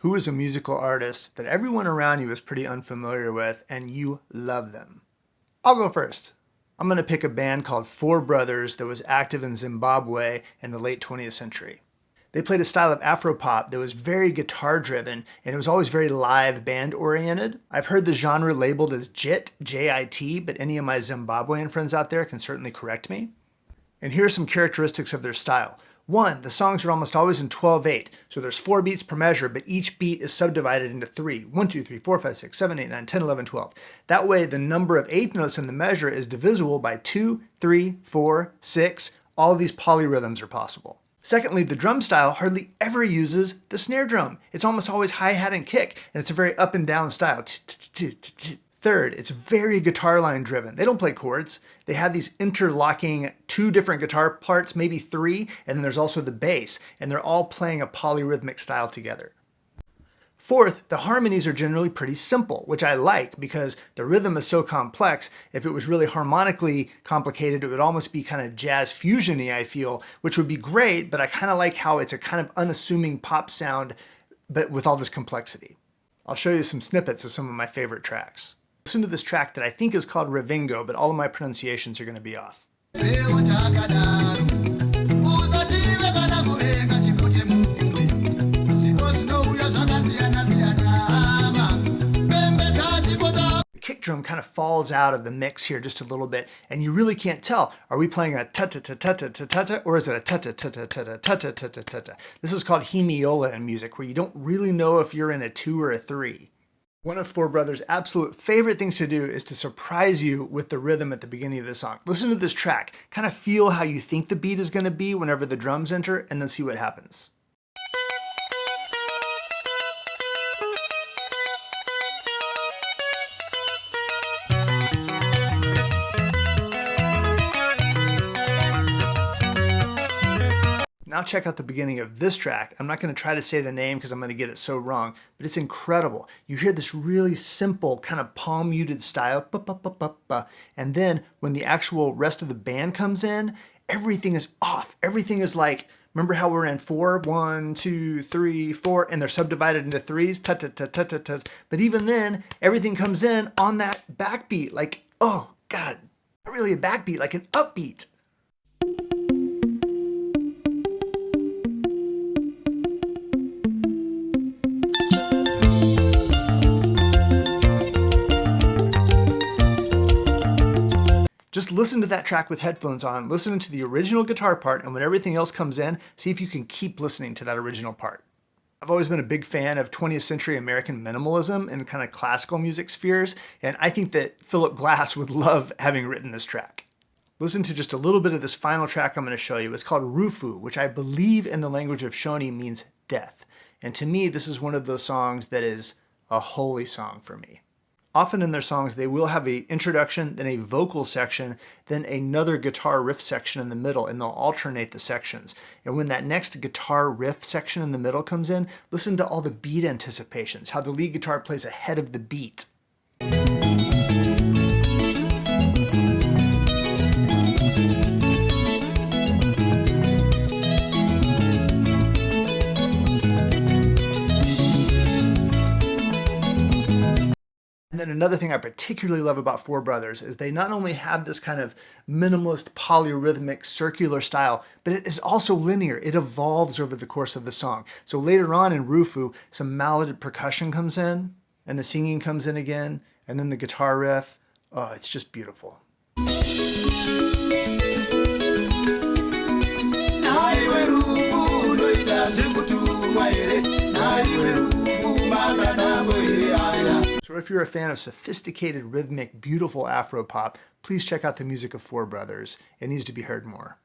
Who is a musical artist that everyone around you is pretty unfamiliar with and you love them? I'll go first. I'm going to pick a band called Four Brothers that was active in Zimbabwe in the late 20th century. They played a style of Afropop that was very guitar driven and it was always very live band oriented. I've heard the genre labeled as JIT, J-I-T, but any of my Zimbabwean friends out there can certainly correct me. And here are some characteristics of their style. One, the songs are almost always in 12/8, so there's 4 beats per measure, but each beat is subdivided into 3. 1, 2, 3, 4, 5, 6, 7, 8, 9, 10, 11, 12. That way, the number of eighth notes in the measure is divisible by 2, 3, 4, 6. All of these polyrhythms are possible. Secondly, the drum style hardly ever uses the snare drum. It's almost always hi-hat and kick, and it's a very up and down style. Third, it's very guitar line driven. They don't play chords. They have these interlocking 2 different guitar parts, maybe 3, and then there's also the bass, and they're all playing a polyrhythmic style together. Fourth, the harmonies are generally pretty simple, which I like because the rhythm is so complex. If it was really harmonically complicated, it would almost be kind of jazz fusion-y, I feel, which would be great, but I kind of like how it's a kind of unassuming pop sound, but with all this complexity. I'll show you some snippets of some of my favorite tracks. Listen to this track that I think is called Revingo, but all of my pronunciations are going to be off. The kick drum kind of falls out of the mix here just a little bit, and you really can't tell. Are we playing a ta-ta-ta-ta-ta-ta-ta, or is it a ta-ta-ta-ta-ta-ta-ta-ta-ta-ta? This is called hemiola in music, where you don't really know if you're in a 2 or a 3. One of Four Brothers' absolute favorite things to do is to surprise you with the rhythm at the beginning of the song. Listen to this track, kind of feel how you think the beat is going to be whenever the drums enter, and then see what happens. Now check out the beginning of this track. I'm not going to try to say the name because I'm going to get it so wrong, but it's incredible. You hear this really simple kind of palm muted style, and then when the actual rest of the band comes in, everything is off. Everything is like, remember how we're in 4, 1, 2, 3, 4, and they're subdivided into 3s, ta-ta-ta-ta-ta-ta. But even then, everything comes in on that backbeat, like, oh God, not really a backbeat, like an upbeat. Just listen to that track with headphones on, listen to the original guitar part, and when everything else comes in, see if you can keep listening to that original part. I've always been a big fan of 20th century American minimalism and kind of classical music spheres, and I think that Philip Glass would love having written this track. Listen to just a little bit of this final track I'm going to show you. It's called Rufu, which I believe in the language of Shoni means death. And to me, this is one of those songs that is a holy song for me. Often in their songs, they will have an introduction, then a vocal section, then another guitar riff section in the middle, and they'll alternate the sections. And when that next guitar riff section in the middle comes in, listen to all the beat anticipations, how the lead guitar plays ahead of the beat. And then another thing I particularly love about Four Brothers is they not only have this kind of minimalist, polyrhythmic, circular style, but it is also linear. It evolves over the course of the song. So later on in Rufu, some melodic percussion comes in, and the singing comes in again, and then the guitar riff. Oh, it's just beautiful. So if you're a fan of sophisticated, rhythmic, beautiful Afropop, please check out the music of Four Brothers. It needs to be heard more.